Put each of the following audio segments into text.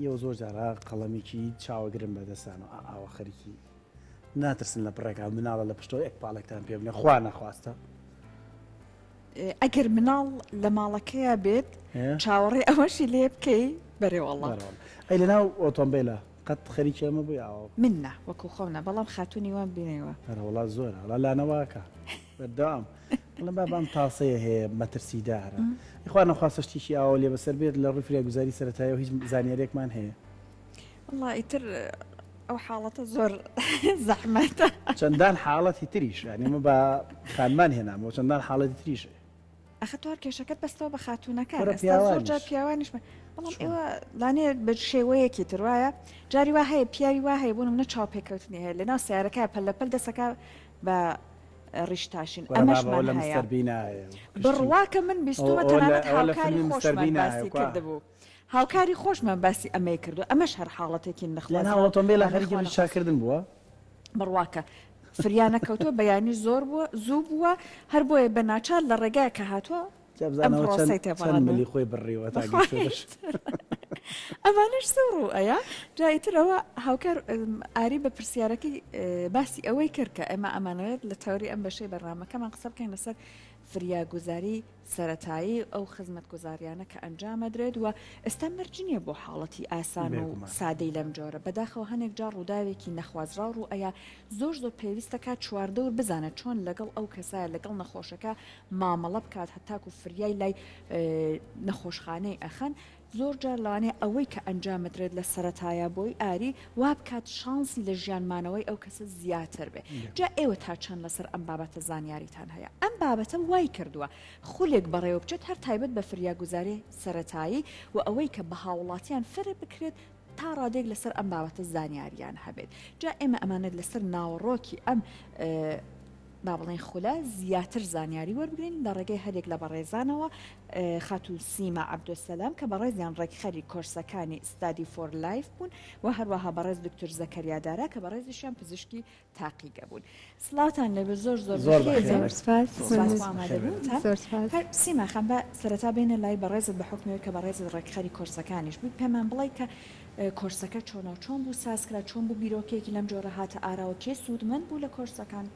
یەوە زۆر جارە قەڵەمێکی چاوەگرم بەدەستان و ئاوا خەریکی ناترسن لە پڕێکا مناڵە لە پشتەوە یەک پاڵێکتان پێ بنێ خوا نەخواستە ئەگەر مناڵ لە ماڵەکەیە بێت چاوەڕێ ئەوەشی لێ بکەی بەرێوەڵڵە ئەی لەناو ئۆتۆمبیلە قەت خەریکی ئەمە بووی ئاوە منە وەکو خۆمە بەڵام خاتونی وان بینەوە هەرەوەڵا زۆرە وڵا لانەواکە بەردەوام بەڵام بابام تاسەیە هەیە مەترسیدارە خوا نەخواستە شتێکی ئاوە لێ بەسەر بێت لە ڕووی فریاگوزاری سەرەتاییەوە هیچ زانیاریێکمان هەیە والله ئیتر ئەو حاڵەتە زۆر زەحمەتە چەندان حاڵەتی تریش یعنی ئمە بە خانمان هێنامەوە چەندان حاڵەتی تریش ئەخەتوار کێشەکەت بەستەوە بە خاتونەکان زۆر جار پیاوانیشمە بەڵام ئێوە لانێ بە شێوەیەکی تر وایە جاری وا هەیە پیاوی وا هەیە بوون منە چاوپێکەوتنی هەیە لەناو سیارەکە پەل لە پەل دەسەکە بە ڕیشتاشین ئەمەشمان هەیە بڕواکە من بیستومە تەنانەت هاوکاری خۆشمان باسی کردبوو هاوکاری خۆشمان باسی ئەمەی کردو ئەمەش هەر حاڵەتێکی نەخڵێن ئۆتۆمبیل خەریکی ڕیشاکردن بووە بڕواکە فریانە کەوتووە بەیانی زۆر بووە زوو بووە هەر بۆیە بە ناچار لە ڕێگای کە هاتووە ملی خۆی بڕیوە تا ئەمانش سەڕوو ئەیە جایترەوە هاوکار ئاری بە پرسیارەکەی باسی ئەوەی کرد کە ئەمە ئەمانەوێت لە تەوری ئەم بەشەی بەڕامەکەمان قسە بکەین لەسەر فریاگوزاری سەرەتایی ئەو خزمەت گوزاریانە کە ئەنجامەدرێت و ئێستا مەرجنیە بۆ حاڵەتی ئاسان و سادەی لەم جۆرە بەداخەوە هەنێک جار ڕووداوێکی نەخوازرا و ئەیە زۆر پێویستەکە چواردەور بزانە چۆن لەگەڵ ئەو کەسایە لەگەڵ نەخۆشەکە مامەڵە بکات هەتاکو فریای لای نەخۆشخانەی ئەخەن زۆر جار لەوانەیە ئەوەی کە ئەنجامەدرێت لە سەرەتایە بۆی ئاری وا بکات شانسی لە ژیانمانەوەی ئەو کەسە زیاتر بێ جا ئێوە تا چەند لەسەر ئەم بابەتە زانیاریتان هەیە ئەم بابەتە وای کردووە خولێک بەڕێوە بچێت هەر تایبەت بە فریاگوزاری سەرەتایی و ئەوەی کە بە هاوڵاتیان فەرە بکرێت تا ڕادێک لەسەر ئەم بابەتە زانیاریان هەبێت جا ئێمە ئەمانێت لەسەر ناوەڕۆکی ئەم با بڵێن خولە زیاتر زانیاری وەربگرین لە ڕێگەی هەرێک لە بەڕێزانەوە خاتون سیما عەبدولسەلام کە بەڕێزیان ڕێکخەری کۆرسەکانی ستادی فۆر لایف بوون و هەروەها بەڕێز دکتۆر زەکەریا دارا کە بەڕێزیشیان پزیشکی تاقیگە بوون سلااوتان لەبێ زۆر سیما خەم بە سەرەتا بێنە لای بەڕێزت بە حکمەوەی کە بەڕێزت ڕێکخەری کۆرسەکانیش بوو پێمان بڵێ کە کۆرسەکە چۆن بوو سازکرا چۆن بوو بیرۆکێکی لەم جۆرە هاتە ئاراوە کێ سوودمەند بوو لە کۆرسەکان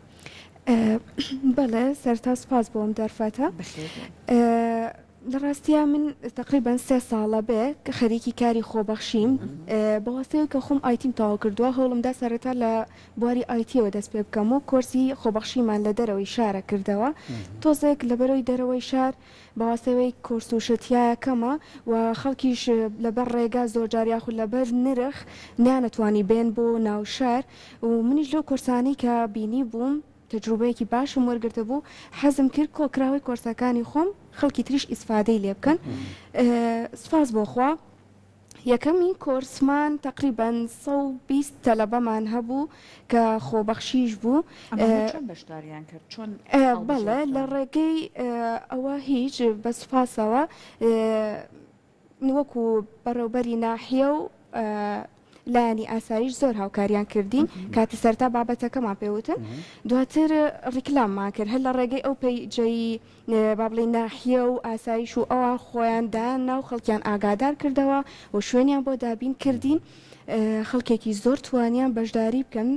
بەڵێ سەرتا سپاس بۆم دەرفەتە لە ڕاستیە من تقریبان 3 ساڵە بێ کە خەریکی کاری خۆبەخشیم بەواسەیە کە خۆم ئایتیم تاوا کردووە هەوڵمدا سەرەتا لە بواری ئایتیەوە دەست پێ بکەم و کۆرسی خۆبەخشیمان لە دەرەوەی شارە کردەوە تۆزێک لەبەرەوەی دەرەوەی شار بەواسەوەی کۆرس و شتیایەکەمە و خەڵکیش لەبەر ڕێگا زۆر جاریاخود لەبەر نرخ نیانەتوانی بێن بۆ ناو شار و منیش لەو کۆرسانەی کە بینی بووم تجربەیەکی باشم وەرگرتە بوو حەزم کرد کۆکراوی کۆرسەکانی خۆم خەڵکی تریش ئیسفادەی لێ بکەن سپاس بۆخوا یەکەمی کۆرسمان تقریبان 120 تەلەبەمان هەبوو کە خۆبەخشیش بوو بەشداریان کرد چۆن بەڵێ لە ڕێگەی ئەوە هیچ بە سوپاسەوە وەکو بەڕێوبەری ناحیە و لایانی ئاسایش زۆر هاوکاریان کردین کاتی سەرتا بابەتەکەمان پێوتن دواتر ڕیکلاممان کرد هەر لە ڕێگەی ئەو پەیجەی با بڵێن ناحیە و ئاسایش و ئەوان خۆیاندا ناو خەڵکیان ئاگادار کردەوە و شوێنیان بۆ دابین کردین خەڵکێکی زۆر توانیان بەشداری بکەن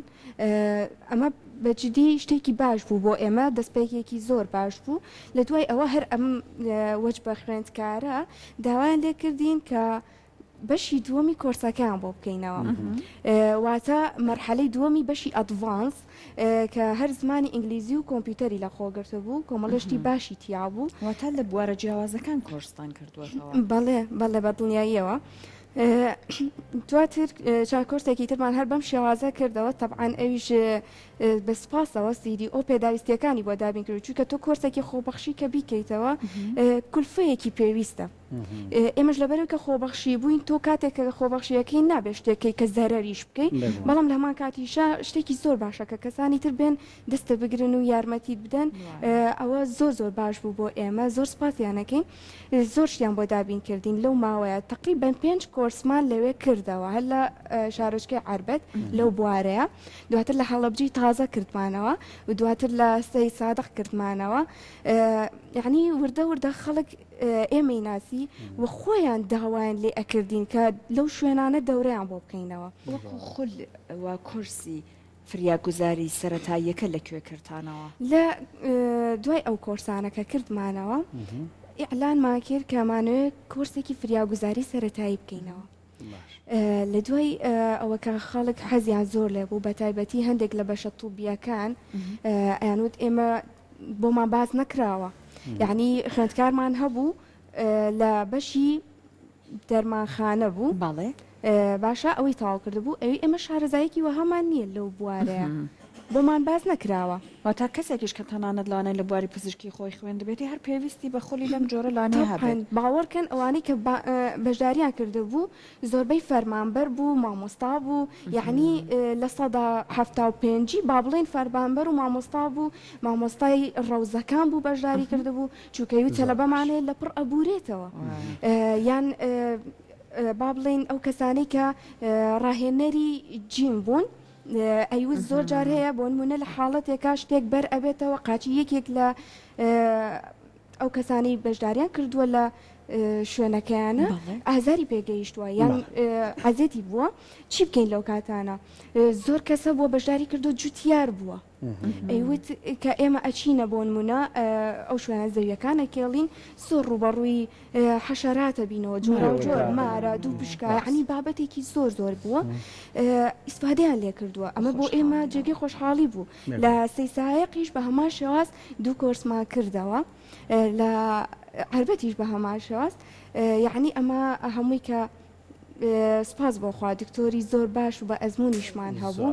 ئەمە بەجددی شتێکی باش بوو بۆ ئێمە دەستپێکێکی زۆر باش بوو لە دوای ئەوە هەر ئەم وەج بە خوێندکارە داوایان لێ کردین کە بەشی دووەمی کۆرسەکان بۆ بکەینەوە واتە مەرحەلەی دووەمی بەشی ئەدڤانس کە هەر زمانی ئینگلیزی و کۆمپیوتەری لە خۆگرتە بوو کۆمەڵشتی باشی تیا بوو واتە لە بوارە جیاوازەکان کۆرسستان کردووەتەوە بەڵێ بە دڵنیاییەوە دواتر چاکۆرسێکی ترمان هەر بەم شێوازە کردەوە تەبعاً ئەویش بە سپاسەوە سیدی ئەو پێداویستیەکانی بۆ دابین کرد چونکە تۆ کۆرسێکی خۆبەخشی کە بیکەیتەوە کولفەیەکی پێویستە ئێمەش لەبەرەوە کە خۆبەخشی بووین تۆ کاتێک کە خۆبەخشیەکەی نابێ شتێکی کە زەرەریش بکەیت بەڵام لە هەمان کاتیشە شتێکی زۆر باشە کە کەسانی تر بێن دەستە بگرن و یارمەتیت بدەن ئەوە زۆر باش بوو بۆ ئێمە زۆر سپاسیانەکەین زۆر شتیان بۆ دابین کردین لەو ماوەیە تقریباً 5 کۆرسمان لەوێ کردەوە هەر لە شارۆچکەی عەربەت لەو بوارەیە دواتر لە هەڵەبجی تازە کردمانەوە و دواتر لە سەی سادق کردمانەوە یعنی وردە خەڵک ئێمەی ناسی و خۆیان داوایان لێ ئەکردین کە لەو شوێنانە دەورەیان بۆ بکەینەوە. وەکو خول و کورسی فریاگوزاری سەرەتاییەکە لەکوێ کردانەوە؟ لە دوای ئەو کۆرسانەکە کردمانەوە ئیعلانمان کرد کەمانوێت کۆرسێکی فریاگوزاری سەرەتایی بکەینەوە. لە دوای ئەوە کە خەڵک حەزیان زۆر لێ بوو بە تایبەتی هەندێک لە بەشە تووبیەکان ئەیانوت ئێمە بۆمان باز نەکراوە، یعنی خوێندکارمان هەبوو لە بەشی دەرمانخانە بوو باڵێ باشە ئەوەی تاوا کرده بوو ئەوی ئێمە شارەزایەکی وەهامان نییە لەو بوارەیە بۆمان باز نەکراوە. واتە کەسێکیش کە تەنانەت لانەی لە بواری پزیشکی خۆی خوێن دەبێتی هەر پێویستی بە خولی لەم جۆرە لانەیە هەبێت. باوەڕکەن ئەوانەی کە بەشداریان کرده بوو زۆربەی فەرمانبەر بوو، مامۆستا بوو، یعنی لە سەدا 75 با بڵێن فەرمانبەر و مامۆستا بوو، مامۆستای ڕەوزەکان بوو بەشداری کرده بوو چووکەوی تەلەبەمانەیە لە پڕ ئەبورێتەوە یان با بڵێن ئەو کەسانەی کە ڕاهێنەری جیم بوون ئەیوت زۆر جار هەیە بۆ نمونە لە حاڵەتێکا شتێک بەر ئەبێتەوە قاچی یەکێک لە ئەو کەسانی بەشداریان کردووە لە شوێنەکەیانە ئازاری پێگەیشتووە یان عەزێتی بووە چی بکەین لەو کاتانە زۆر کەسە بۆ بەشداری کردو جوتیار بووە ئەیوت کە ئێمە ئەچینە بۆ نمونە ئەو شوێنە زەویەکانە کێڵین زۆر ڕوبەڕووی حەشەراتە بینەوە جۆرە و جۆر مارە دوو پشکە یعنی بابەتێکی زۆر زۆر بووە ئیسفادەیان لێ کردووە ئەمە بۆ ئێمە جێگەی خۆشحاڵی بوو لە سەیسایەقیش بە هەمان شێواز دوو کۆرسمان کردەوە لە هەربەتیش بە هەمان شێواز یعنی ئەمە هەمووی کە سپاس بۆخوا دکتۆری زۆر باش و بە ئەزمونیشمان هەبوو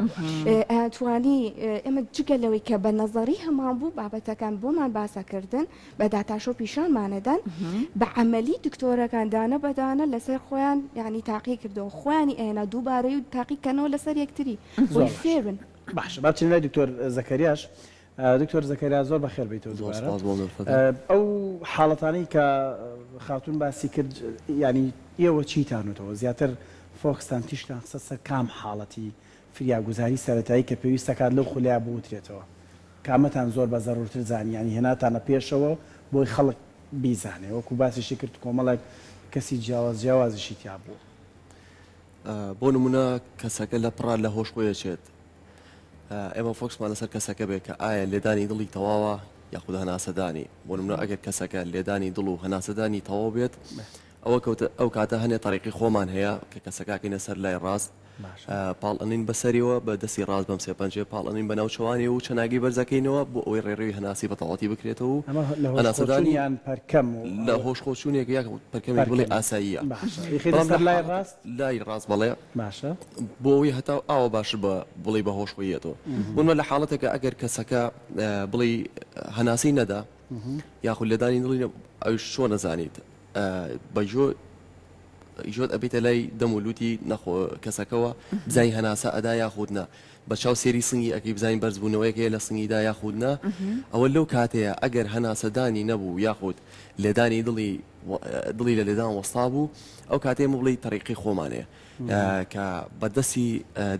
ئەتوانی ئێمە جگە لەوەی کە بە نەزەری هەمان بوو بابەتەکان بۆمان باسەکردن بە داتاشۆ پیشانمانەدان بە عەمەلی دکتۆرەکاندانە بەدانە لەسەر خۆیان یعنی تاقی کردەوە خۆیانی ئێنە دووبارەی و تاقیکەنەوە لەسەر یەکتری بۆی فێربن. باش باچین لای دکتۆر زەکەریاش. دکتۆر زەکەریا زۆر بەخێر بیتەوە دووبارە. ئەو حاڵەتانەی کە خاتون باسی کرد ینی ئێوە چیتانوتەوە زیاتر فۆکستان تیشتان قسە سەر کام حاڵەتی فریاگوزاری سەرەتایی کە پێویستەکات لەو خولیا بوترێتەوە کامەتان زۆر بە زەڕورتر زانی ینی هێناتانە پێشەوە بۆی خەڵک بیزانێ وەکو باسیشی کرد کۆمەڵێک کەسی جیاوازیشی تیا بوو. بۆ نمونە کەسەکە لە پڕان لە هۆشخۆیەچێت ئێمە فۆکسمان لەسەر کەسەکە بێت کە ئایا لێدانی دڵی تەواوە یاخود هەناسەدانی بۆ نمونە ئەگەر کەسەکە لێدانی دڵ و هەناسەدانی تەواو بێت ئەو کاتە هەنێ تەریقی خۆمان هەیە کە کەسەکەکەینە سەر لای ڕاست پاڵئەنین بەسەریەوە بە دەستی ڕاست بەم سێپەنجێ پاڵئەنین بە ناوچەوانی و چەناگی بەرزەکەینەوە بۆ ئەوەی ڕێڕەوی هەناسی بەتەواتی بکرێتەوە و هەناسەدانیان پەرکەم لە هۆشخۆچوونێک یاک پەرکەمی بڵێ ئاساییە لای ڕاست لای ڕاست بەڵێ باشە بۆ ئەوەی هەتا ئاوە باش بە بڵێ بە هۆشخۆیەتەوە بوونمە لە حاڵەتێکە ئەگەر کەسەکە بڵێ هەناسی نەدا یاخود لێدانی دڵی ئەوش چۆن نەزانیت بەجۆت ئەبێتە لای دەمولوتی نەخۆ کەسەکەەوە بزای هەناسە ئەدا یاخودنا بە چاو سێری سنگی ئەکەی بزانین بەرزبوونەوەیەکەیە لە سنگیدا یاخودنا ئەوە لەو کاتەیە ئەگەر هەناسەدانی نەبوو یاخود لێدانی دڵی لە لێدان وەستا بوو ئەو کاتێ بڵێ تەریقی خۆمانەیە کە بە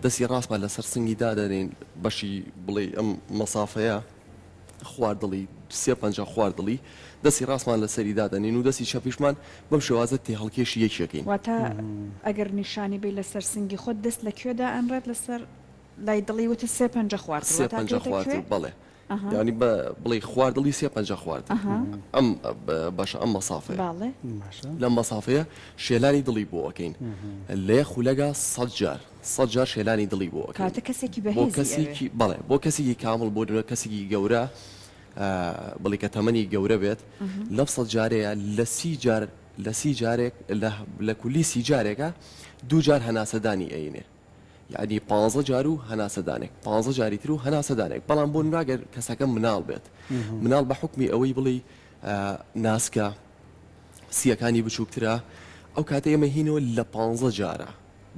دەستی ڕاستمان لەسەر سنگیدا دەنێن بەشی بڵێ ئەم مەسافەیە خواردڵی سێپەنجە خواردڵی دەستی ڕاستمان لەسەری دادەنین و دەستی چەپیشمان بەم شێوازە تێ هەڵکێشی یەکێکین واتە ئەگەر نیشانی بێ لەسەر سنگی خۆت دەست لەکوێدا ئەنرێت لەسەر لای دڵی وتە سێپەنجە خوارد سێپەنجە خوارد بەڵێ ینی بڵێ خواردڵی سێپەنجە خوارد ئەم باشە ئەم مەسافەیە لەم مەسافەیە شێلانی دڵی بۆ ئەەکەین لێ خولەگا 100 جار شێلانی دڵی بۆ کاتە کەسێکی بەهێزی بەڵێ بۆ کەسێکی کامل بۆ دوێ کەسێکی گەورە بڵێ کە تەمەنی گەورە بێت لەم 100 جارەیە لە 30 جارێک لە کولی 30 جارێکە 2 جار هەناسەدانی ئەینێ یعنی 15 جار و هەناسەدانێک 15 جاری تر و هەناسەدانێک بەڵام بۆ ناگەر کەسەکە مناڵ بێت مناڵ بە حکمی ئەوەی بڵێ ناسکە سیەکانی بچووکترە ئەو کاتە ئێمە هینەوە لە 15 جارە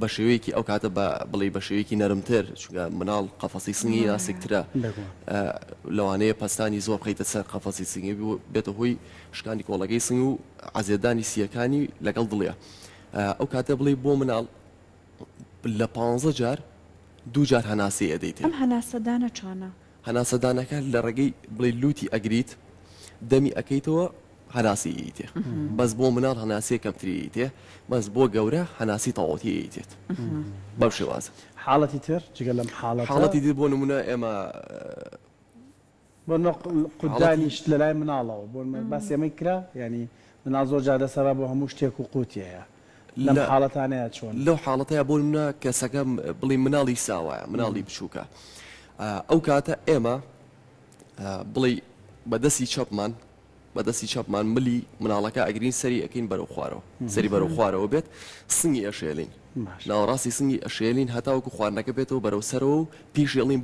بە شێوەیەکی ئەو کاتە بڵێ بە شێوەیەکی نەرمتر چونکە مناڵ قەفەسی سنگی ناسکترە لەوانەیە پەستانی زۆر بخەیتە سەر قەفەسی سنگی بێتە هۆی شکانی کۆڵەکەی سنگ و عەزێدانی سیەکانی لەگەڵ دڵێ ئەو کاتە بڵێ بۆ مناڵ لە 15 جار 2 جار هەناسی ئەدەیت ئەم هەناسەدانە چۆنە؟ هەناسەدانەکە لە ڕێگەی بڵێ لوتی ئەگریت دەمی ئەەکەیتەوە هەناسی تێ بەس بۆ مناڵ هەناسی کەمتری تێ بەس بۆ گەورە هەناسی تەواوەتی تێت بەو شێوازە. حاڵەتی تر جگە لەم حاڵەتی دی بۆ نمونە ئێمە بۆ قودانیشت لە لای مناڵەوە بۆ باسی ئەمەی کرا ینی مناڵ زۆر جادە سەرا بۆ هەموو شتێک و قوتیەیە لەم حاڵەتانەیە چۆن لەو حاڵەتەیە بۆ نمونە کەسەکەم بڵی مناڵی ساوایە مناڵی بچووکە ئەو کاتە ئێمە بڵی بەدەستی چەپمان ملی مناڵەکە ئەگرین سەری ئەکەین بەرەو خوارەوە سەری بەرەو خوارەوە بێت سنگی ئەشێلین ناوەڕاستی سنگی ئەشێلین هەتاوەکو خواردنەکە بێتەوە بەرەو سەرەوە و پیشێڵین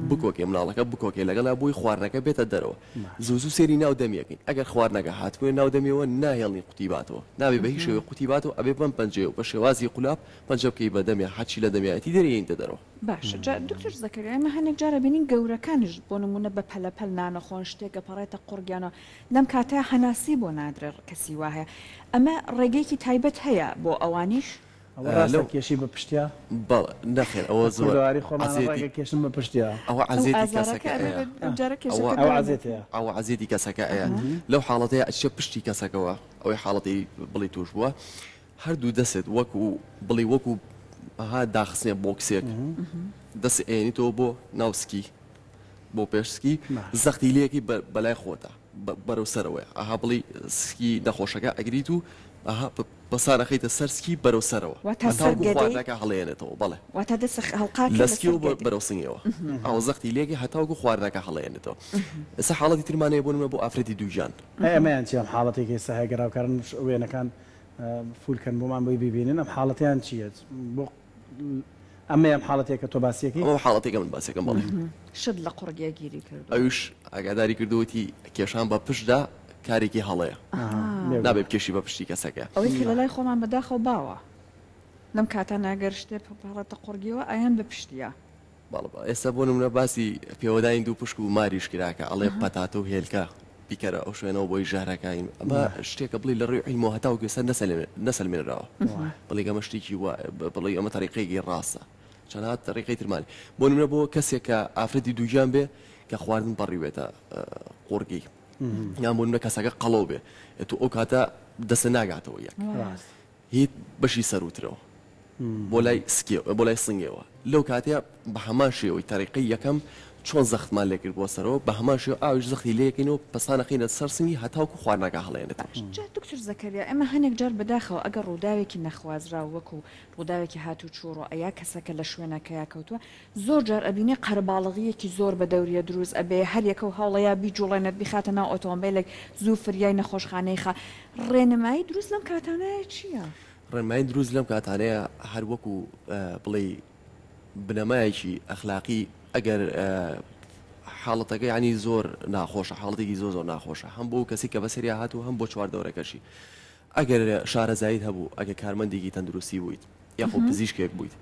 بکۆکێ مناڵەکە بکۆکێ لەگەڵا بۆی خواردنەکە بێتە دەرەوە زوو سێری ناو دەمیەکەین ئەگەر خواردنەکە هاتووە ناو دەمیەوە ناهێڵنی قوتیباتەوە نابێ بە هیچ شێوەیە قوتیباتەوە ئەبێ بەم پەنجەیە و بە شێوازی قولاپ پەنجە بکەی بە دەمێ حەچی لە دەمیایەتی دەرێنتە دەرەوە. باش دکتۆر زەکەریا ئێمە هەندێک جارە بینین گەورەکانیش بۆ نمونە بە پەلەپەل نانەخۆن شتێکە پەڕێتە قورگیانەوە لەم کاتەیە هەناسی بۆ نادرێ کەسی وایە ئەمە ڕێگەیەکی تایبەت هەیە بۆ ئەوانیش لەو کێشی بە پشتیا نەخێر ئەوە زۆر کێشم بە پشتیا ئەوە عزیێتی کەسەکە ئەیە لەو حاڵەتەیە ئەچە پشتی کەسەکەەوە ئەوەی حاڵەتی بڵی توش بووە هەردوو دەست وەکو بڵی وەکو ئەها داخستنێ بۆکسێک دەست ئێنیتەوە بۆ ناوسکی بۆ پێشسکی زەختی لەیەکی بەلای خۆتە بەرەو سەرەوەی ئەها بڵی سکی نەخۆشەکە ئەگریت و ئەها بەسانەخەیتە سەرسکی بەرەو سەرەوە خواردنەکە هەڵێنێتەوە بەڵێ لەسکی بەرەو سنگەوە ئەو زەختی لێکی هەتاوکو خواردنەکە هەڵێنێتەوە ئێستا حاڵەتی ترمانەیە بۆ نمە بۆ ئافرەتی دووجان ئەمەیان چیان حاڵەتێکی ئێستا هەیە گەڕاوکارن وێنەکان فولکەن بۆمان بۆی ببینن ئەم حاڵەتیان چیە بۆ ئەمە ئەم حاڵەتێکە تۆ باسیەکەی ئەو حاڵەتێکە من باسیەکەم بڵێ شت لە قوڕگیا گیری کرد ئەوش ئاگاداری کردووەتی کێشان بە پشتدا کارێکی هەڵەیە نابێ بکێشی بە پشتی کەسەکە ئەوەی کە لە لای خۆمان بەداخەوە باوە لەم کاتە ناگەر شتێ پاڵەتە قوڕگیەوە ئایان بە پشتیە ئێستا بۆ نمونە باسی پێوەداین دوو پشک و ماریش کراکە ئەڵێ پەتاتە و هێلکە بیکەرە ئەو شوێنەوە بۆی ژارەکەین ئەمە شتێکە بڵی لە ڕێی عیلمەوە هەتاو گوێسە نەسەلمێنراوە بڵی ئەمە شتێکی بڵی ئەمە تەریقەیەکی ڕاستە چەند تەریقەی ترمانی بۆ نمونە بۆ کەسێک کە ئافرەتی دووجان بێ کە خواردن بەڕیوێتە قوڕگی یان بۆ نمونە کەسەکە قەڵەو بێ تو ئەو کاتە دەستە ناگاتەوە یەک هیچ بەشی سەروترەوە بۆ لای سنگەوە لەو کاتەیە بە هەمان شێوەی تەریقەی یەکەم چۆن زەختمان لێکرد بۆ سەرەوە بە هەمان شێوە ئاویش زەختی لێکەینەوە پەسانەخینە سەر سنگی هەتاوکو خواردنەکە هەڵێنێتەوە. دکتۆر زەکەریا ئێمە هەنێک جار بەداخەوە ئەگەر ڕووداوێکی نەخوازرا وەکو ڕووداوێکی هاتوو چووڕۆ ئەیا کەسەکە لە شوێنەکەیا کەوتووە زۆر جار ئەبینێ قەرباڵغیەکی زۆر بە دەوریە دروست ئەبێ هەر یەکە و هەوڵەیە بیجوڵێنێت بیخاتە ناو ئۆتۆمبیلێک زوو فریای نەخۆشخانەی خا ڕێنمایی دروست لەم کاتانەیە چییە؟ ڕێنمایی دروست لەم کاتانەیە هەر وەکو بڵێ بنەمایەکی ئەخلاقی ئەگەر حاڵەتەکە ینی زۆر ناخۆشە حاڵەتێکی زۆر ناخۆشە هەم بۆ کەسی کە بەسەریا هاتوو هەم بۆ چواردەوەرەکەشی ئەگەر شارەزایت هەبوو ئەگەر کارمەندێکی تەندروستی بوویت یاخۆ پزیشکێک بوویت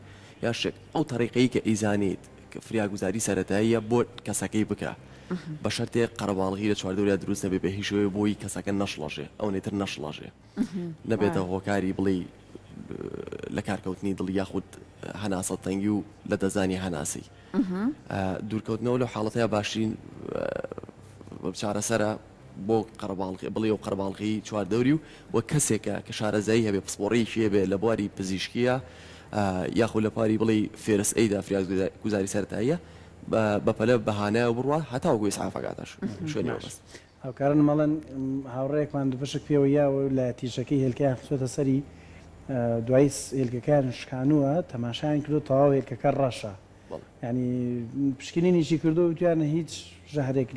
یا شێک ئەو تەریقەی کە ئیزانیت کە فریاگوزاری سەرەتاییە بۆ کەسەکەی بکە بە شەرتێ قەرەباڵغی لە چواردەوەریا دروست نەبێ بە هیچ شێوەیە بۆی کەسەکە نەشڵەژێ ئەو نێتر نەشڵەژێ نەبێتە هۆکاری بڵێ لە کارکەوتنی دڵ یاخود هەناسە تەنگی و لە دەزانی هەناسی دوورکەوتنەوە لەو حاڵەتەیە باشترین چارەسەرە بۆ بڵێ و قەرەباڵغی چواردەوری و وە کەسێکە کە شارەزایی هەبێ پسپۆڕەیەکی هەبێ لە بواری پزیشکیە یاخود لە پاری بڵێ فێرس ئەیدا فریاگوزاری سەرەتاییە بەپەلە بەهانایە بڕوە هەتا گوێ ئیسعافەکاتەش شوێنەوە بەست هاوکارن مەڵەن هاوڕێکمان دووپشک پێوە یاوە لە تیژەکەی هێلکەیان خچۆتە سەری دوای هێلکەکان شکانووە تەماشایان کردو تەواو هێلکەکە ڕەشە ینی پشکنینیشی کردو وتیانە هیچ ژەهرێک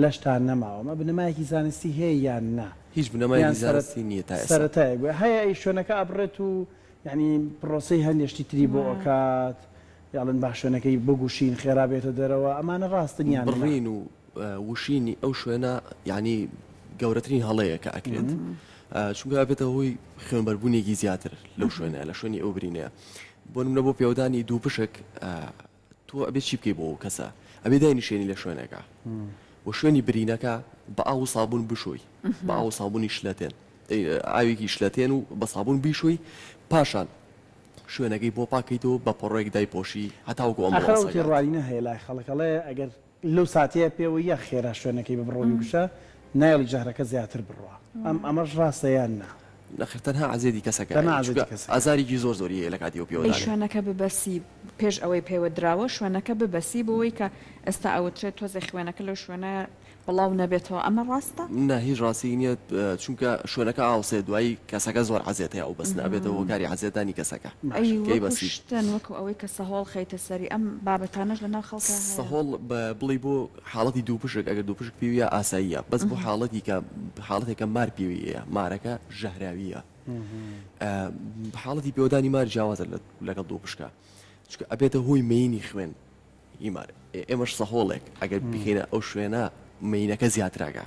لەشتان نەماوە مە بنەمایەکی زانستی هەیە یان نا هیچ بنەمایەکی زانستی نییە تا ئێستا سەرەتایە هەیە ئەی شوێنەکە ئەبڕێت و ینی پرۆسەی هەندێشتی تری بۆ ئەکات یاڵن باش شوێنەکەی بگوشین خێرا بێتە دەرەوە ئەمانە ڕاستن یان بڕین و وشینی ئەو شوێنە یعنی گەورەترین هەڵەیە کە ئەکرێت چونکە بێتە هۆی خوێنبەربوونێکی زیاتر لەو شوێنە لە شوێنی ئەو برینەیە بۆ نمونە بۆ پێودانی دوو پشک تۆ ئەبێت چی بکەی بۆ کەسە ئەبێ داینیشێنی لە شوێنەکە بۆ شوێنی برینەکە بە ئاو سابوون بشۆی بە ئاو سابوونی شلەتێن ئاوێکی شلەتێن و بە سابوون بیشۆی پاشان شوێنەکەی بۆ پاکەیتەوە بە پۆڕێک دایپۆشی هەتاوەکو ئەمڕۆتی ڕوانینە هەیە لای خەڵکەڵێ ئەگەر لەو ساتەیە پێوە یە خێرا شوێنەکەی بە بڕۆی بشە نایڵی جارەکە زیاتر بڕوە ئەمەش ڕاستە یان نا نەخێر تەنها عزیێتی کەسەکە ئازارێکی زۆر زۆری لە کاتی و پێوەدانێ شوێنەکە ببەسی پێش ئەوەی پێوە دراوە شوێنەکە ببەسی بۆەوەی کە ئێستا ئەوترێت تۆزە خوێنەکە لەو شوێنە بڵاو نەبێتەوە ئەمە ڕاستە؟ نه هیچ ڕاستی نییە چونکە شوێنەکە ئاوسێ دوایی کەسەکە زۆر عزیێت هەیە و بەس نابێتەوە کاری عزیێتانی کەسەکە شتن وەکو ئەوەی کە سەهۆڵ خەیتە سەری ئەم بابەتانەش لەناو خەڵکە سەهۆڵ بڵی بۆ حاڵەتی دوو پشک ئەگەر دوو پشک پێویە ئاساییە بەس بۆ حاڵەتێکە مار پێویە مارەکە ژەهراویە حاڵەتی پێوەدانی مار جیاوازە لەگەڵ دوو پشکە چونکە ئەبێتە هۆی مەینی خوێن ئیمار ئێمەش سەهۆڵێک ئەگەر بخینە ئەو شوێنە مەینەکە زیاتراگە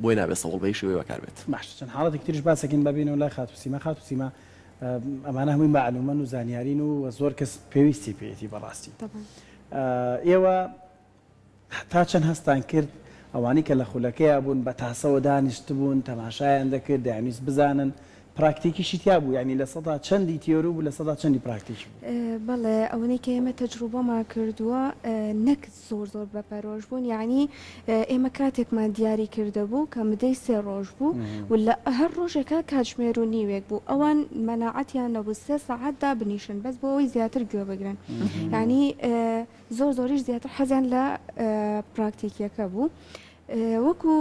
بۆی نابێت سەوڵ بەی شوێ بەکار بێت باش چەند حاڵەتێک تریش باسەکەین ببینەوە لای خاتوسیمە ئەمانە هەمووی معلومەن و زانیارین و زۆر کەس پێویستی پێێتی بەڕاستی ئێوە تا چەند هەستان کرد ئەوانی کە لە خولەکەیە بوون بە تاسەوە دانیشت بوون تەماشایان دەکرد دەیانویست بزانن پراکتیکیشی تیا بوو ینی لە سەدا چەندی تیۆری بوو لە سەدا چەندی پراکتیک بوو بەڵێ ئەوەی کە ئێمە تەجروبەمان کردووە نەک زۆر بەپەرۆژ بوون یعنی ئێمە کاتێکمان دیاری کردە بوو کە مدەی 3 ڕۆژ بوو و لە هەر ڕۆژێکە کاتژمێر و نیوێک بوو ئەوان مەناعەتیان نەبوو 3 ساعەتدا بنیشن بەس بۆ ئەوەی زیاتر گوێ بگرن ینی زۆریش زیاتر حەزیان لە پراکتیکیەکە بوو وەکو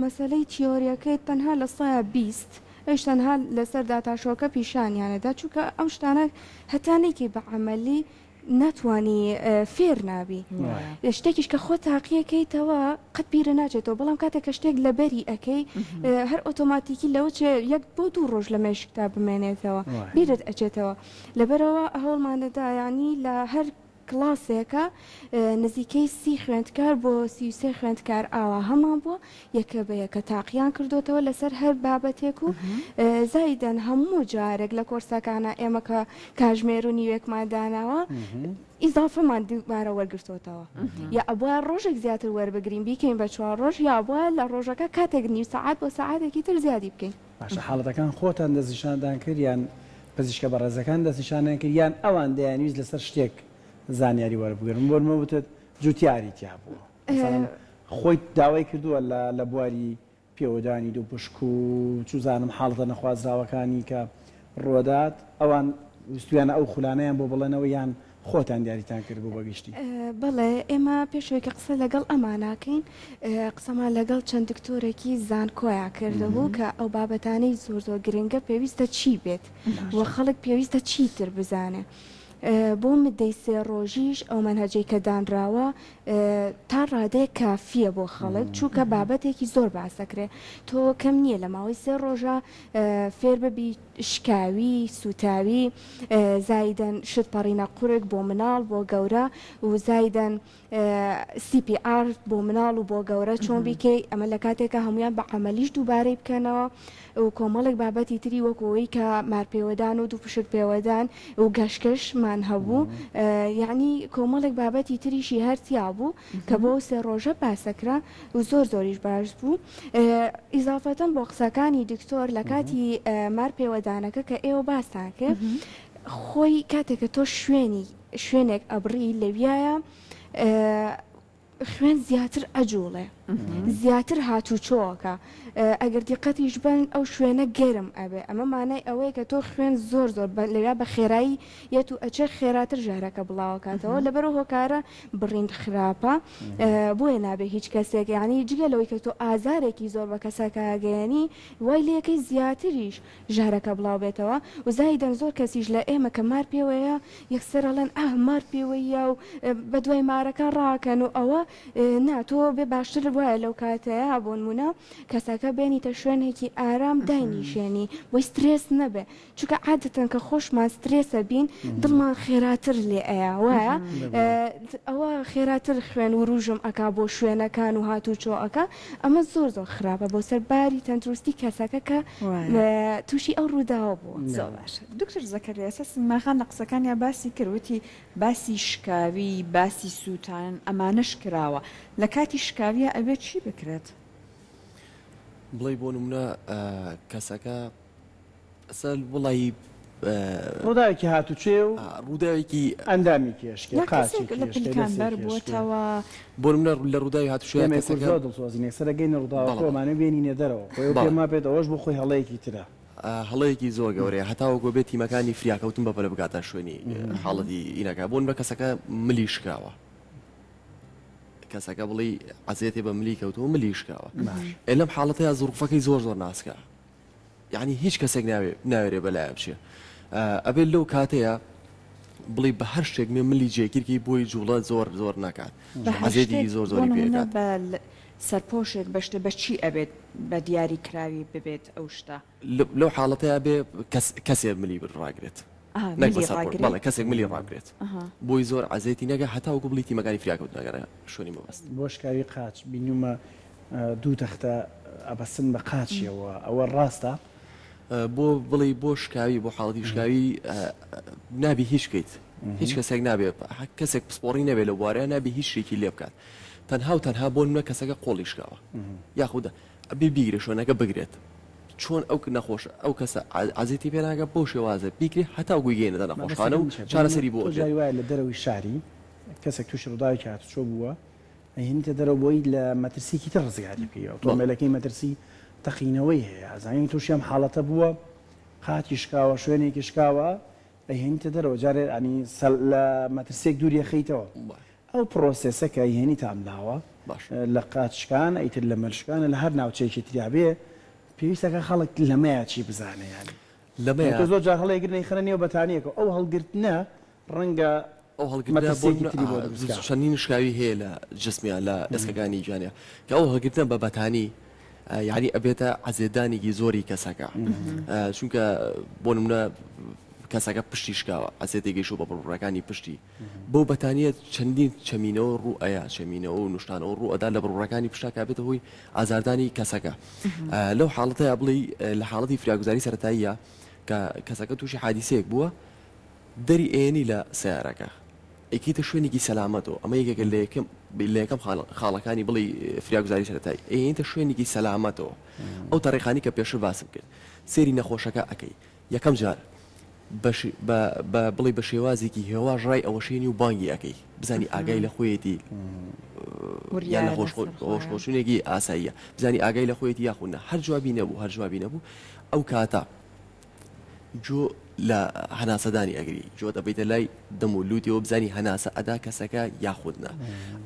مەسەلەی تیۆریەکەی تەنها لە 120 ئەش تەنها لەسەر داتاشۆکە پیشانیانەدا چونکە ئەم شتانە هەتانێکی بە عەمەلی ناتوانی فێر نابی شتێکیش کە خۆ تاقیەکەیتەوە قەت بیرە ناچێتەوە بەڵام کاتێک کە شتێک لە بەری ئەەکەی هەر ئۆتۆماتیکی لەوە یەک بۆ 2 ڕۆژ لە مێشکتا بمێنێتەوە بیرت ئەچێتەوە لەبەرەوە هەوڵمانەدا ینی لە هەر کلاسێکە نزیکەی 30 خوێندکار بۆ 33 خوێندکار ئاوا هەمان بووە یەکە بە یەکە تاقییان کردوتەوە لەسەر هەر بابەتێک و زایدەن هەموو جارێک لە کۆرسەکانە ئێمە کە کاژمێر و نیوێکمان داناوە ئیزافەمان دووبارە وەرگرتوتەوە یا ئەبووە ڕۆژێک زیاتر وەربگرین بیکەین بە 4 ڕۆژ یا بووە لە ڕۆژەکە کاتێک نیو سەعات بۆ سەعاتێکی تر زیادی بکەین باشە حاڵەتەکان خۆتان دەستنیشاندان کرد یان پزیشکە بەڕێزەکان دەستنیشانیان کرد یان ئەوان دەیانویست لەسەر شتێک زانیاری وەربگرن بۆ مەوتت جوتیاری تیا بووە خۆی داوای کردووە لە بواری پێوەدانی دوو پشک و چوزانم حاڵتە نەخوازراوەکانی کە ڕۆدات ئەوان ویستویانە ئەو خولانەیان بۆ بڵێنەوە یان خۆتان دیاریتان کرد بوو بەگشتی بەڵێ ئێمە پێشەوەی کە قسە لەگەڵ ئەماناکەین قسەمان لەگەڵ چەند دکتۆرێکی زانکۆیان کردبوو کە ئەو بابەتانەی زۆر گرنگە پێویستە چی بێت و خەڵک پێویستە چیتر بزانێ بۆ مدەی 3 ڕۆژیش ئەو مەنهەجەی کە دانراوە تا ڕادەیە کافیە بۆ خەڵک چووکە بابەتێکی زۆر باسەکرێ تۆ کەم نییە لە ماوەی 3 ڕۆژە فێر ببی شکاوی سوتاوی زایدەن شت پەڕینە قورک بۆ مناڵ بۆ گەورە و زایدەن CPR بۆ مناڵ و بۆ گەورە چۆن بیکەی ئەمە لە کاتێکە هەمویان بە عەمەلیش دووبارەی بکەنەوە و کۆمەڵێک بابەتی تری وەکەوەی کە مارپێوەدان و دوو پشک پێوەدان و گەشتکەشمان هەبوو یعنی کۆمەڵێک بابەتی تریشی هەرتیا بوو کە بۆ 3 ڕۆژە باسەکرا و زۆریش باش بوو ئیزافەتەن بۆ قسەکانی دکتۆر لە کاتی مارپێوەدانەکە کە ئێوە باسان کرد خۆی کاتێککە تۆ شوێنێک ئەبڕی لەویایە خوێن زیاتر ئەجوڵێ زیاتر هاتوچۆکە ئەگەر دیقەتیش بن ئەو شوێنە گەرم ئەبێ ئەمە مانای ئەوەیە کە تۆ خوێن زۆر لەویا بە خێرایی یەت و ئەچە خێراتر ژارەکە بڵاوکاتەوە لەبەر هۆکارە بڕین خراپە بۆیە نابێ هیچ کەسێک ینی جگەلەوەی کە تۆ ئازارێکی زۆر بە کەسەکەگەیانی وای لەکەی زیاتریش ژارەکە بڵاو بێتەوە و زایدەن زۆر کەسیش لە ئێمە کە مار پێوەیە یەکسەرەڵەن مار پێوەیە و بە دوای مارەکە ڕاکەن و ئەوە ناتۆ بێ باشتر وایە لەو کاتەیە بۆ نمونە کەسەکە بێنیتە شوێنێکی ئارام داینیشێنی بۆی سترێس نەبێ چونکە عادەتەن کە خۆشمان سترێسە بین دڵمان خێراتر لێ ئەیە وایە ئەوە خێراتر خوێن و ڕوژم ئەکا بۆ شوێنەکان و هاتوچۆەکە ئەمە زۆر خراپە بۆ سەرباری تەندروستی کەسەکە کە تووشی ئەو ڕووداوە بووە زۆر باش دکتۆر زەکەریا سەسماخان لە قسەکانیان باسی کردوتی باسی شکاوی باسی سووتان ئەمانەش کراوە لە کاتی شکاویە ئەوێ چی بکرێت؟ بڵێ بۆ نمونە کەسەکە ئەسەر وڵی ڕووداوێکی هاتوچێ و ڕووداوێکی ئەندامی کێشکێ یا قاچی کەسێک لە پلیکانبەر بووەتەوە بۆ منە لە ڕووداوی هاتوشێ زۆر دڵسۆزینێ سەرگەین ڕووداوەکەمانە بێنینە دەرەوە خۆی پێما بێت ئەوەش بۆ خۆی هەڵەیەکی ترە هەڵەیەکی زۆر گەورەیە هەتاوە گۆ بێت تیمەکانی فریاکەوتن بەپەلە بگاتە شوێنی حاڵەتی ئینەکە بۆن بە کەسەکە ملی شکاوە کەسەکە بڵی عزیێتی بە ملی کەوتەوە ملی شکاوە لەم حاڵەتەیە زوڕفەکەی زۆر ناسکە یعنی هیچ کەسێک ناوێرێ بەلایە بچێ ئەبێت لەو کاتەیە بڵی بە هەر شتێک ملی جێگیرکی بۆی جوڵە زۆر ناکات عزیێتی زۆری پێکات سەرپۆشێک بەشتە بە چی ئەبێت بە دیاری کراوی ببێت ئەو شتە لەو حاڵەتەیە بێ کەسێ ملی ڕاگرێت کەسێک ملی ڕاگرێت بۆی زۆر عزیێتی نەگە هەتاوەکو بڵی تیمەکانی فریاکەوت نەگەرە شوێنی مەبەست بۆ شکاوی قاچ بینیمە دوو تەختە ئەبەسن بە قاچیەوە ئەوە ڕاستە بۆ بڵێ بۆ شکاوی بۆ حاڵەتی شکاوی نابی هیچ بکەیت هیچ کەسێک نابێت کەسێک پسپۆڕی نەبێت لە بوارەیە نابی هیچ شتێکی لێ بکات تەنها بۆ نمە کەسەکە قۆڵی شکاوە یاخودە ئەبێ بیگرێ شوێنەکە بگرێت چۆن ئەو نەخۆش ئەو کەسە عزیێتی پێناگە بۆ شێوازە بیکرێ هەتا گوی گەێنێتە نەخۆشخانە و چارەسەری بۆ جای وایە لە دەرەوەی شاری کەسێک تووشی ڕووداوێکی هاتوچۆ بووە ئەهێنیتە دەرەوە بۆی لە مەترسیکی تر ڕزگاری بکەیەوە تۆمەلەکەی مەترسی تەقینەوەی هەیە ئازانین تووشیام حاڵەتە بووە قاتی شکاوە شوێنێکی شکاوە ئەهێنیتە دەرەوە جارێ ئەنی لە مەترسێک دووری خەیتەوە ئەو پرۆسێسەکە ئەهێنی تامداوە لە قاچکان ئەیتر لە مەرشکانە لە هەر ناوچەیەکی تریابێ پێویستەکە خەڵک لەمەیە چی بزانێ ینی لەمەیە زۆر جار هەڵەیەگرنەی خرنەوە بەتانیەکە ئەو هەڵگرتنە ڕەنگە ئەو هەڵگرتنە چەندین شکاوی هەیە لە جسمیان لە ئێسکەکانی جوانە کە ئەو هەڵگرتن بە بەتانی یعنی ئەبێتە عزێدانێکی زۆری کەسەکە چونکە بۆ نمونە کەسەکە پشتی شکاوە عزێتێکی شو بە بڕڕەکانی پشتی بۆ بەتانیە چەندین چەمینەوە ڕوو ئەیە چەمینەوە و نوشتانەوە ڕوو ئەدا لە بڕڕەکانی پشتاکە بێتە هۆی ئازاردانی کەسەکە لەو حاڵەتەیە بڵێ لە حاڵەتی فراگوزاری سەرەتاییە کە کەسەکە تووشی حادیسەیەک بووە دەری ئێنی لە سیارەکە ئەیکیتە شوێنێکی سەلامەتەوە ئەمە یەکێکە لە یەکەم خاڵەکانی بڵێ فراگوزاری سەرەتایی ئێنتە شوێنێکی سەلامەتەوە ئەو تەڕێخانی کە پێشتر باسم کرد سێری نەخۆشەکە ئەەکەی یەکەم جار بڵێ بە شێوازێکی هێواژ ڕای ئەوەشێنی و بانگی ئەەکەی بزانی ئاگای لە خۆیەتی یان لە خۆشخۆشونێکی ئاساییە بزانی ئاگای لە خۆیەتی یاخونە هەر جوابی نەبوو ئەو کاتە جۆ لە هەناسەدانی ئەگری جۆ دەبیتە لای دەم و لوتیەوە بزانی هەناسە ئەدا کەسەکە یاخودنا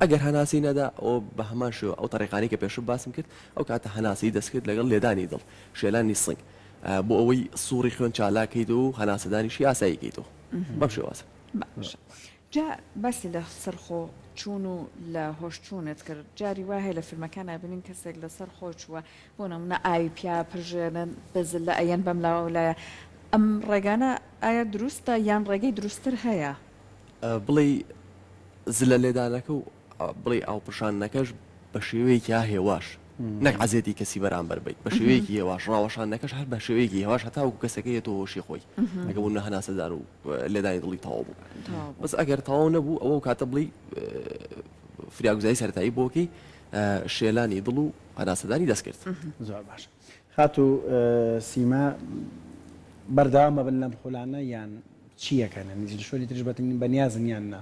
ئەگەر هەناسی نەدا ئەو بە هەمان شێوە ئەو تەڕێقانی کە پێشتر باسم کرد ئەو کاتە هەناسی دەستکرد لەگەڵ لێدانی دڵ شێلانی سنگ بۆ ئەوەی سووری خوێن چالاکەیت و هەناسەدانیشی ئاساییکەیتەوە بەم شێوازە جا بەسی لە سەرخۆ چوون و لە هۆشچوونت کرد جاری وا هەیە لە فیلمەکان ئابنین کەسێک لەسەر خۆ چووە بۆ نمونە ئاوی پیا پرژێنن بزل لە ئەیەن بەم لاوەلایە ئەم ڕێگانە ئایا دروستە یان ڕێگەی دروستتر هەیە بڵێ زلە لێدانەکە و بڵێ ئاوپشانەکەش بە شێوەیەکی هێواش نەک عزیێتی کەسی بەرامبەر بێت بە شێوەیەکی هێواش ڕاوەشانەکەش هەر بە شێوەیەکی هێواش هەتاوەکو کەسەکەیەتەوە هۆشی خۆی ئەگە بوون هەناسەدار و لێدانی دڵی تەواو بوو بەس ئەگەر تەواو نەبوو ئەوە کاتە بڵێ فراگوزاری سەرەتایی بۆکەی شێلانی دڵ و هەناسەدانی دەستکرد زۆر باش خات و سیما بەردەوامە بن لەم خولانە یان چیەکەن نزیل شوێنی ترش بەنیازن یان نا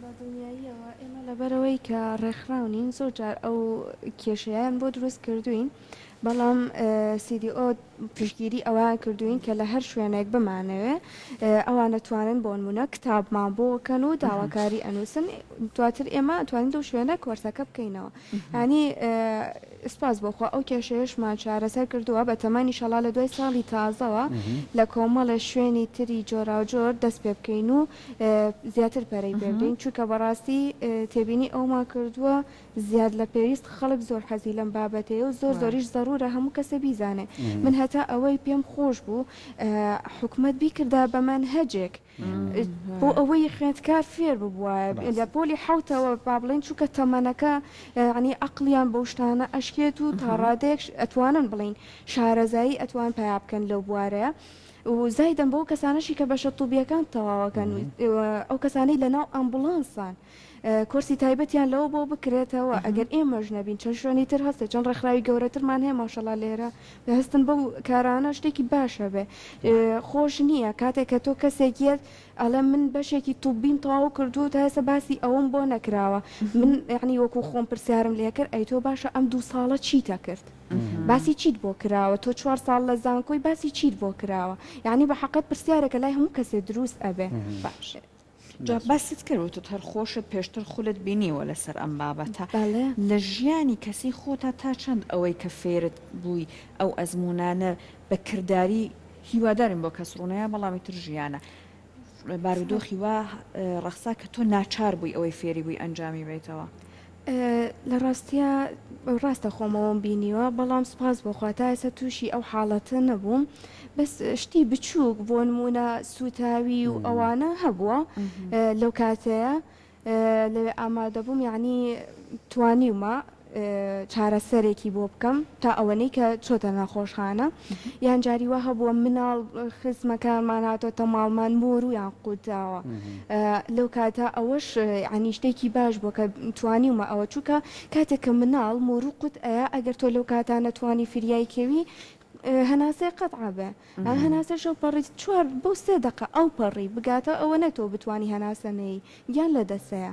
بەدڵنیاییەوە ئێمە لەبەرەوەی کە ڕێکخراونین زۆر جار ئەو کێشەیان بۆ دروست کردوین بەڵام CDO پشتگیری ئەوان کردوین کە لە هەر شوێنێک بمانەوێ ئەوان دەتوانن بۆ نمونە کتابمان بۆکەن و داواکاری ئەنووسن دواتر ئێمە ئەتوانین دو شوێنە کۆرسەکە بکەینەوە ینی سپاس بۆخوا ئەو کێشەیەشمان چارەسەر کردووە بە تەمەنی شەڵا لە دوای ساڵی تازەوە لە کۆمەڵە شوێنی تری جۆرا و جۆر دەست پێ بکەین و زیاتر پەرەی پێبدەین چونکە بەڕاستی تێبینی ئەومان کردووە زیاد لە پێویست خەڵک زۆر حەزی لەم بابەتەیە و زۆریش ضرورە هەموو کەسە بیزانێ من هەتا ئەوەی پێم خۆش بوو حکومت بیکردا بە منهەجێک بۆ ئەوەی خوێندکار فێر ببووە لە پۆلی حوتەوە با بڵێن چووکە تەمەنەکە عنی عقلیان بەو شتانە ئەشکێت و تا ڕادێک ئەتوانن بڵین شارەزایی ئەتوان پیا بکەن لەو بوارەیە و زایدەم بۆ کەسانەشی کە بەشە تووبیەکان تەواوەکەن ئەو کەسانەی لە ناو ئەمبولانسان کورسی تایبەتیان لەوە بۆ بکرێتەوە ئەگەر ئێمەش نەبین چەند شوێنی تر هەستە چەند ڕێکخراوی گەورەترمان هەیە ماشەڵا لێرە هەستن بەو کارانە شتێکی باشە بێ خۆش نییە کاتێک کە تۆ کەسێکیت ئەڵێ من بەشێکی توبیم تەواو کردو تا هێستا باسی ئەوم بۆ نەکراوە من یعنی وەکو خۆم پرسیارم لێ کرد ئەی تۆ باشە ئەم 2 ساڵە چیتە کرد باسی چیت بۆ کراوە تۆ 4 ساڵ لە زانکۆی باسی چیت بۆ کراوە یعنی بە حەقت پرسیارێکە لای هەموو کەسێ دروست ئەبێ باش جا باست کردوتت هەر خۆشت پێشتر خولت بینیوە لەسەر ئەم بابەتە لە ژیانی کەسی خۆتا تا چەند ئەوەی کە فێرت بووی ئەو ئەزمونانە بە کردداری هیوادارین بۆ کەس ڕوونەیە بەڵامی تر ژیانە بارودۆخی وا ڕەخسا کە تۆ ناچار بووی ئەوەی فێری بووی ئەنجامی بێتەوە لە ڕاستیە ڕاستە خۆمەوەم بینیوە بەڵام سپاس بۆخوا تا ئێستا تووشی ئەو حاڵەتە نەبووم بەس شتی بچووک بۆ نمونە سوتاوی و ئەوانە هەبووە لەو کاتەیە لەوێ ئامادە بووم یعنی توانیمە چارەسەرێکی بۆ بکەم تا ئەوەنەی کە چۆتە ناخۆشخانە یان جاری وە هەبووە مناڵ خزمەکانمان هاتۆتە ماڵمان مۆر و یان قوتاوە لەو کاتە ئەوەش عنی شتێکی باش بووە کە توانیمە ئەوە چووکە کاتێک کە مناڵ مۆر و قوت ئەیە ئەگەر تۆ لەو کاتانە توانی فریای کەوی هەناسەی قەتعە بێ ئەم هەناسەشەو پەڕی 4 بۆ 3 دقە ئەو پەڕی بگاتە ئەوە نە تۆ بتوانی هەناسەنەی گیان لە دەسەیە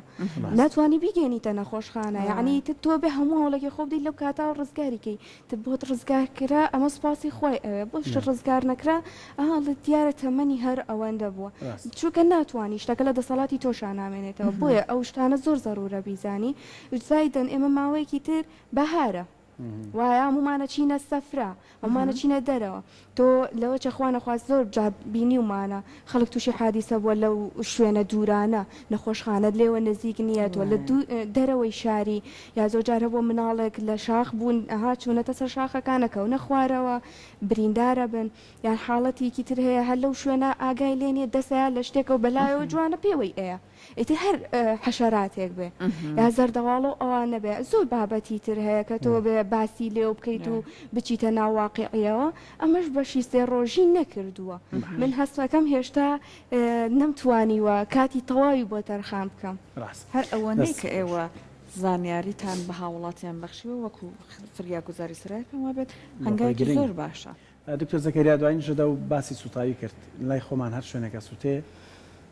ناتوانی بیگەێنیتە نەخۆشخانە یعنی تۆ بێ هەموو هەوڵێکی خۆ بدەیت لەو کاتە ڕزگاریکەی بۆت ڕزگار کرا ئەمە سپاسی خۆی ئەوێ بۆ شت ڕزگار نەکرا لە دیارە تەمەنی هەر ئەوەندە بووە چووکە ناتوانی شتەکە لە دەسەڵاتی تۆشان نامێنێتەوە بۆیە ئەو شتانە زۆر زەرورە بیزانی زایدەن ئێمە ماوەیەکی تر بەهارە وایە هەمومانە چینە سەفرا هەمومانە چینە دەرەوە تۆ لەوە چەخوانە خواست زۆر جار بینیومانە خەڵک تووشی حادیسە بووە لەو شوێنە دوورانە نەخۆشخانەت لێوە نزیک نیەتەوە لە دەرەوەی شاری یا زۆر جارە بۆ مناڵێک لە شاخ بوون ئەها چوونەتە سەر شاخەکانەکەونە خوارەوە بریندارە بن یان حاڵەتێکی تر هەیە هەر لەو شوێنە ئاگای لێنێ دەسەیە لە شتێکە و بەلایەوە جوانە پێوەی ئەیە ئیتر هەر حەشەراتێک بێ یا زەردەواڵ و ئەوانە بێ زۆر بابەتی تر هەیە کە تۆ بێ باسی لێو بکەیت و بچیتە ناوواقعیەوە ئەمەش بەشی سێ ڕۆژی نەکردووە من هەستەکەم هێشتا نەمتوانیوە کاتی تەواوی بۆ تەرخان بکەم هەر ئەوەنەی کە ئێوە زانیاریتان بە هاوڵاتیان بەخشیوە وەکو فریاگوزاری سرایەکەم وابێت هەنگاوێکی زۆر باشە دکتۆر زەکەریا دوایینشەدا و باسی سوتاوی کرد لای خۆمان هەر شوێنێکە سوتێ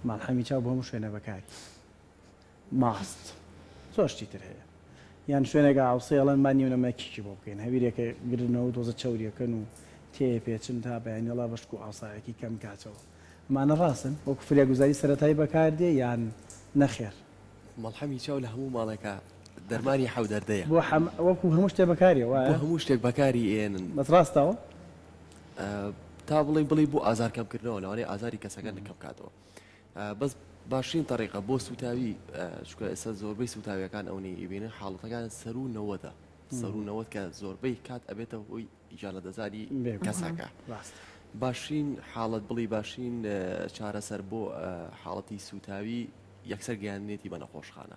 ماڵحەمی چاو بۆ هەموو شوێنە بەکاری ماست زۆر شتی تر هەیە یان شوێنێکە ئاوسەیەڵەن مانیونەمەکیکی بۆ بکەین هەویرێکە گرنەوە دۆزە چاوریەکەن و تێ پێچن تا بەیانێڵا بەشک و ئاسایەکی کەم کاتەوە ئەمانە ڕاستن وەکو فریاگوزاری سەرەتایی بەکاردێ یان نەخێر مەڵحەمی چاو لە هەموو ماڵێکە دەرمانی حەودەردەیە بۆ وەکو هەموو شتێ بەکاریە بۆ هەموو شتێک بەکاری ئێنن بەس ڕاستەوە تا بڵێ بۆ ئازارکەمکردنەوە لەوانەیە ئازاری کەسەکان کەم کاتەوە بەس باشترین طریقە بۆ سوتاوی چکە ئێستا زۆربەی سوتاویەکان ئەوەی ئیبینن حاڵەتەکان سەر و نەوەتە سەر و نەوەت کە زۆربەی کات ئەبێتە هۆی ئیجانەدەزاری کەسەکە باشترین حاڵەت بڵی باشترین چارەسەر بۆ حاڵەتی سوتاوی یەکسەر گیانێتی بە نەخۆشخانە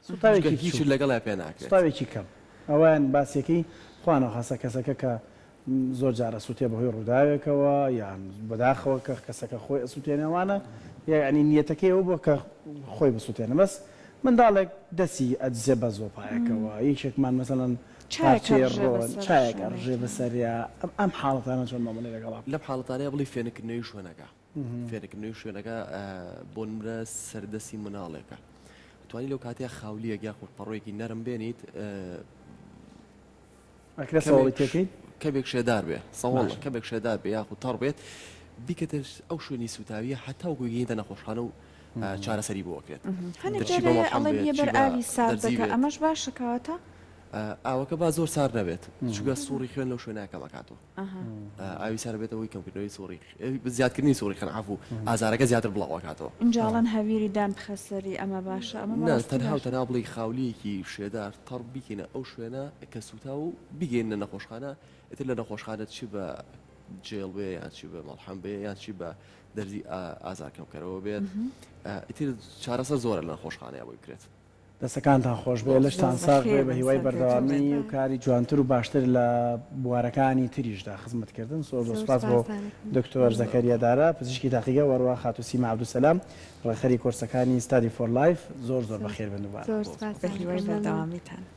هیچ لەگەڵا پێ ناکرێت سوتاوێکی کەم ئەویان باسیەکەی خوانەوە خاصە کەسەکە کە زۆر جارە سووتێ بەهۆی ڕووداوێکەوە یان بەداخەوە کە کەسەکە خۆی ئەسووتێنەوانە یعنی نیەتەکەی ئەو بۆ کە خۆی بسووتێنە بەس منداڵێک دەسی ئەجزێ بە زۆپایەکەوە یەکێکمان مەسەڵەن چایەک ڕژێ بەسەریا ئەم حاڵەتانە چۆن مامەڵێ لەگەڵا لەم حاڵەتانەیە بڵی فێنکردنەوەی شوێنەکە فێنکردنەوەی شوێنەکە بۆ نمرە سەردەسی مناڵێکە توانی لەو کاتەیە خاولیەک یاخود پەڕۆیەکی نەرم بێنیت کەبێک شێدار بێ سەواڵ کەبێک شێدار بێ یاخود تەڕ بێت بیکەتە ئەو شوێنی سوتاویە هەتا و گوێگەینتە نەخۆشخانە و چارەسەری بۆکرێت بەر ئاوی سارد دەکە ئەمەش باش شکاتە ئاوەکە با زۆر سار نەبێت چگە سووڕی خوێن لەو شوێنەکە بکاتەوە ئاوی سار بێتەوەی کەمکردنەوەی سووڕی زیادکردنی سووڕی خەنعاف و ئازارەکە زیاتر بڵاوەکاتەوە ئینجاڵەن هەویری دان بخەسەری ئەمە باشە ئەمە تەنها و تەنها بڵی خاولیەکی شێدار تەڕ بیکەینە ئەو شوێنە کە سوتا و بگەینە نەخۆشخانە ئتر لە نەخۆشخانە چی بە جێڵ بێ یان چی بە مەڵحەم بێ یان چی بە دەرزی ئازارکەمکەرەوە بێت ئیتر چارەسەر زۆرە لە نەخۆشخانەیە بۆی بکرێت دەستەکانتان خۆش بێ لەشتان ساغ بێ بە هیوای بەردەوامی و کاری جوانتر و باشتر لە بوارەکانی تریشدا خزمەتکردن زۆر سپاس بۆ دکتۆر زەکەریا دارا پزیشکی تاقیگە وەروە خاتوسیمە عەبدولسەلام ڕێخەری کۆرسەکانی ستادی فۆر لایف زۆر بەخێر بن بە هیوای بەردەوامیتان